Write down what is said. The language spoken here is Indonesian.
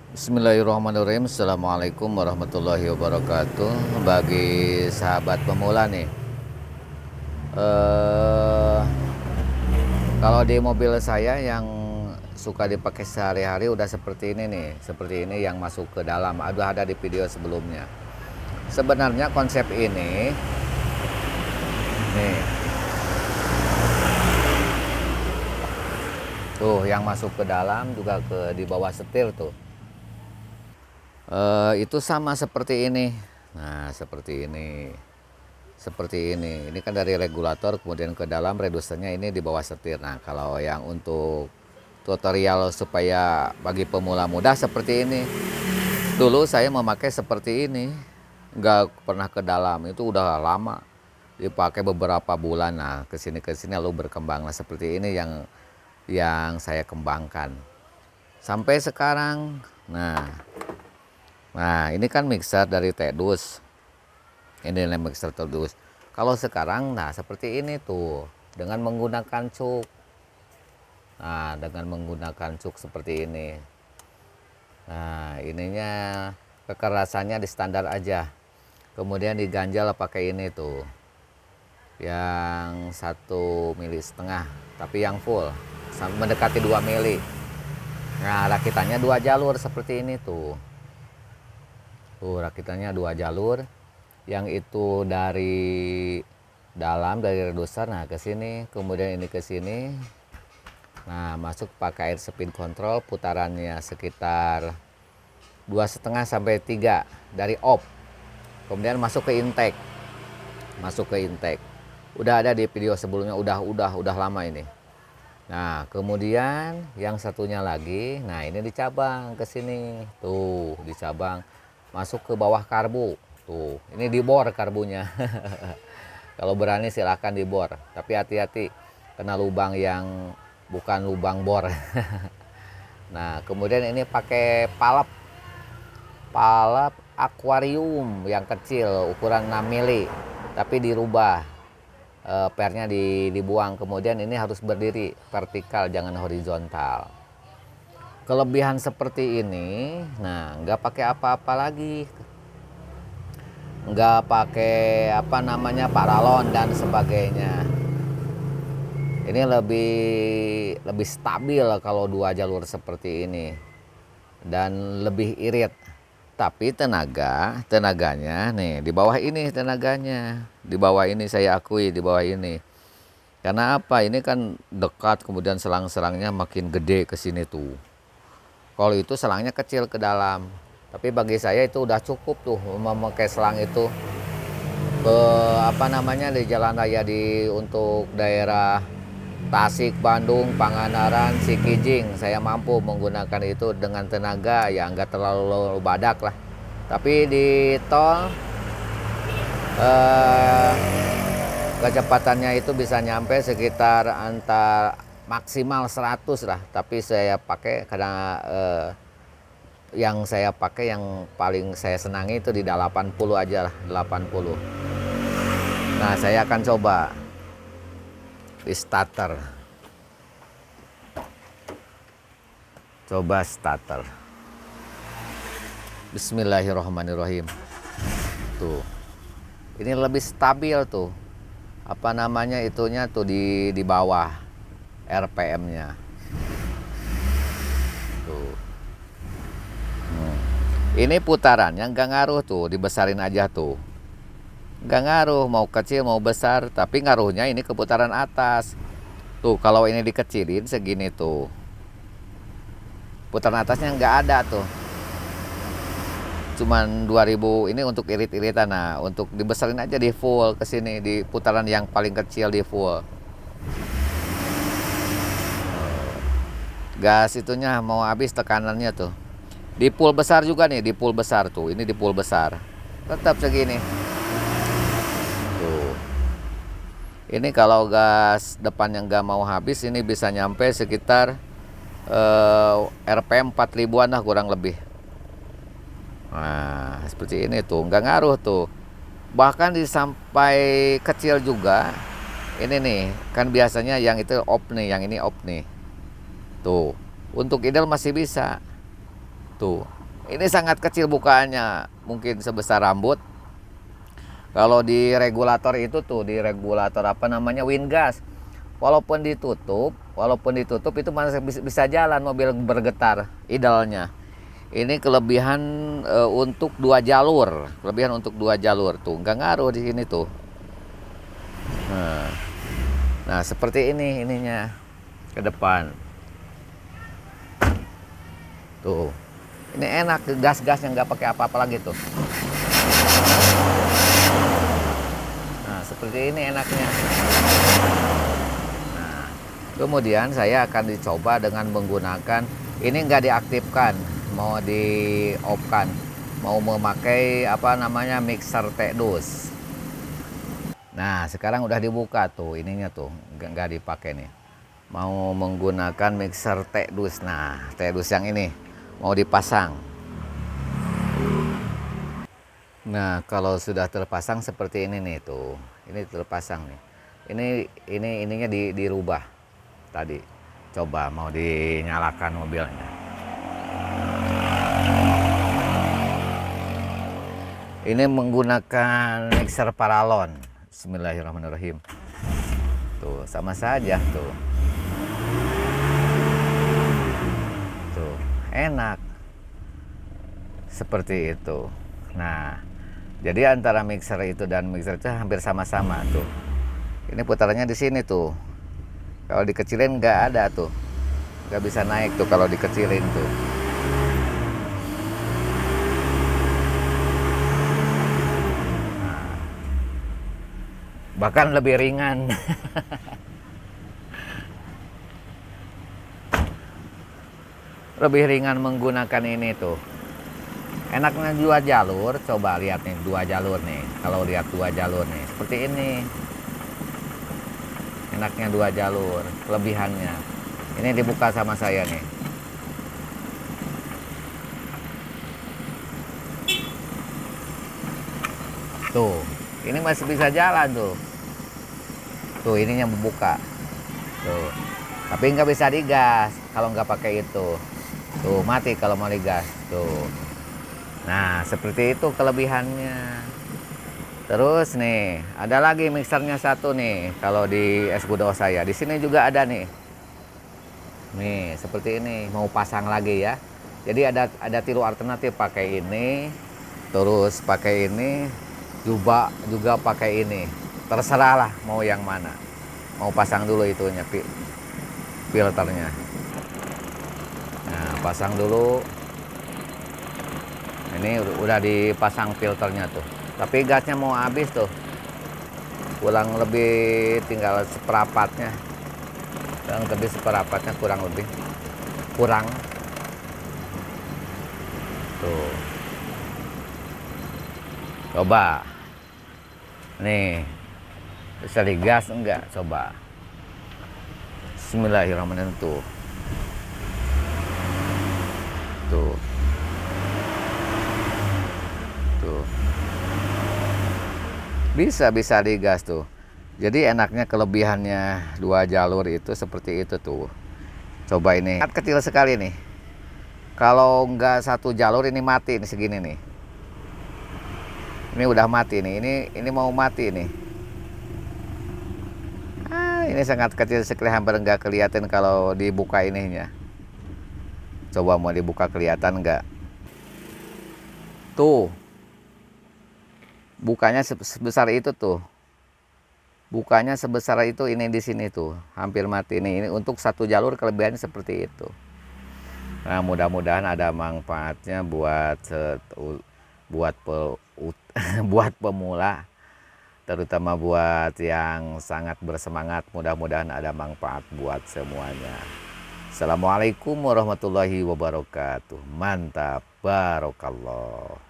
Bismillahirrahmanirrahim. Assalamualaikum warahmatullahi wabarakatuh. Bagi sahabat pemula nih, eh kalau di mobil saya yang suka dipakai sehari-hari udah seperti ini nih, seperti ini yang masuk ke dalam. Ada di video sebelumnya. Sebenarnya konsep ini, nih, tuh yang masuk ke dalam juga di bawah setir tuh. Itu sama seperti ini. Nah, seperti ini. Seperti ini. Ini kan dari regulator kemudian ke dalam, redusernya ini di bawah setir. Nah, kalau yang untuk tutorial supaya bagi pemula mudah seperti ini. Dulu saya memakai seperti ini. Nggak pernah ke dalam. Itu udah lama. Dipakai beberapa bulan. Nah, kesini lalu berkembang. Nah, seperti ini yang saya kembangkan. Sampai sekarang. Nah, ini kan mixer dari Tedus. Ini mixer Tedus. Kalau sekarang, nah seperti ini tuh, dengan menggunakan cuk. Nah, dengan menggunakan cuk seperti ini. Nah, ininya kekerasannya di standar aja. Kemudian diganjal pakai ini tuh, yang 1,5 mili, tapi yang full, mendekati 2 mili. Nah, rakitannya 2 jalur seperti ini tuh. Tuh, rakitannya 2 jalur. Yang itu dari dalam, dari reducer, nah ke sini, kemudian ini ke sini. Nah, masuk pakai air speed control, putarannya sekitar 2,5 sampai 3 dari off. Kemudian masuk ke intake. Masuk ke intake. Udah ada di video sebelumnya, udah lama ini. Nah, kemudian yang satunya lagi, nah ini dicabang ke sini. Tuh, dicabang masuk ke bawah karbu. Tuh, ini dibor karbunya. Kalau berani silahkan dibor, tapi hati-hati kena lubang yang bukan lubang bor. Nah, kemudian ini pakai palap akuarium yang kecil ukuran 6 mili, tapi dirubah, pernya dibuang. Kemudian ini harus berdiri vertikal, jangan horizontal. Kelebihan seperti ini, nah nggak pakai apa-apa lagi, nggak pakai paralon dan sebagainya. Ini lebih stabil kalau 2 jalur seperti ini dan lebih irit. Tapi tenaganya nih di bawah ini, tenaganya di bawah ini, saya akui di bawah ini. Karena apa? Ini kan dekat, kemudian selang-selangnya makin gede ke sini tuh. Kalau itu selangnya kecil ke dalam. Tapi bagi saya itu udah cukup tuh memakai selang itu ke di jalan raya untuk daerah Tasik, Bandung, Pangandaran, Sikijing. Saya mampu menggunakan itu dengan tenaga yang enggak terlalu badak lah. Tapi di tol kecepatannya itu bisa nyampe sekitar maksimal 100 lah. Tapi saya pakai karena yang paling saya senangi itu di 80 aja lah, 80. Nah, saya akan coba di starter. Coba starter. Bismillahirrahmanirrahim. Tuh. Ini lebih stabil tuh. Itunya tuh di bawah RPM-nya. Tuh. Ini putarannya nggak ngaruh tuh, dibesarin aja tuh. Nggak ngaruh, mau kecil mau besar, tapi ngaruhnya ini ke putaran atas. Tuh, kalau ini dikecilin segini tuh, putaran atasnya nggak ada tuh. Cuman 2000 ini untuk irit-iritan. Nah, untuk dibesarin aja di full ke sini, di putaran yang paling kecil di full. Gas itunya mau habis tekanannya tuh. Di pool besar juga nih, di pool besar tuh. Ini di pool besar. Tetap segini. Tuh. Ini kalau gas depan yang nggak mau habis, ini bisa nyampe sekitar RPM 4000-an lah kurang lebih. Nah, seperti ini tuh, nggak ngaruh tuh. Bahkan sampai kecil juga. Ini nih, kan biasanya yang itu off nih, yang ini off nih. Tuh, untuk idle masih bisa. Tuh, Ini sangat kecil bukaannya, mungkin sebesar rambut. Kalau di regulator itu tuh, di regulator apa namanya, wingas, walaupun ditutup itu masih bisa jalan, mobil bergetar idalnya. Ini kelebihan untuk 2 jalur, kelebihan untuk 2 jalur tuh, nggak ngaruh di sini tuh. Nah, seperti ini ininya ke depan. Tuh. Ini enak, gas-gas yang nggak pakai apa-apa lagi tuh. Nah, seperti ini enaknya. Nah, kemudian saya akan dicoba dengan menggunakan ini, nggak diaktifkan, mau di off kan, mau memakai apa namanya, mixer T-Dus. Nah, sekarang udah dibuka tuh ininya tuh, nggak dipakai nih. Mau menggunakan mixer T-Dus. Nah, T-Dus yang ini mau dipasang. Nah, kalau sudah terpasang seperti ini nih tuh. Ini terpasang nih. Ininya dirubah tadi. Coba mau dinyalakan mobilnya. Ini menggunakan mixer paralon. Bismillahirrahmanirrahim. Tuh, sama saja tuh. Tuh, enak. Seperti itu. Nah, jadi antara mixer itu dan mixer itu hampir sama-sama tuh. Ini putarannya di sini tuh. Kalau dikecilin nggak ada tuh, nggak bisa naik tuh kalau dikecilin tuh. Nah, bahkan lebih ringan. Lebih ringan menggunakan ini tuh. Enaknya 2 jalur, coba lihat nih 2 jalur nih. Kalau lihat 2 jalur nih, seperti ini. Enaknya 2 jalur, kelebihannya. Ini dibuka sama saya nih. Tuh, ini masih bisa jalan tuh. Tuh, ininya membuka. Tuh, tapi nggak bisa digas kalau nggak pakai itu. Tuh, mati kalau mau digas. Tuh. Nah, seperti itu kelebihannya. Terus nih, ada lagi mixernya satu nih. Kalau di es gudao saya, di sini juga ada nih. Nih, seperti ini. Mau pasang lagi ya. Jadi ada tilu alternatif, pakai ini, terus pakai ini, juga pakai ini. Terserah lah mau yang mana. Mau pasang dulu itunya, filternya. Nah, pasang dulu. Ini udah dipasang filternya tuh, tapi gasnya mau habis tuh, kurang lebih tinggal seperempatnya, kurang lebih tuh. Coba nih, bisa digas enggak, coba. Bismillahirrahmanirrahim. Tuh bisa digas tuh. Jadi enaknya kelebihannya 2 jalur itu seperti itu tuh. Coba ini kecil sekali nih. Kalau nggak 1 jalur ini mati nih, segini nih. Ini udah mati nih. Ini mau mati nih. Ini sangat kecil sekali, hampir nggak kelihatan kalau dibuka ininya. Coba mau dibuka, kelihatan nggak? Tuh. Bukanya sebesar itu tuh. Bukanya sebesar itu, ini di sini tuh, hampir mati nih. Ini untuk 1 jalur kelebihannya seperti itu. Nah, mudah-mudahan ada manfaatnya buat buat pemula, terutama buat yang sangat bersemangat. Mudah-mudahan ada manfaat buat semuanya. Assalamualaikum warahmatullahi wabarakatuh. Mantap, barokallah.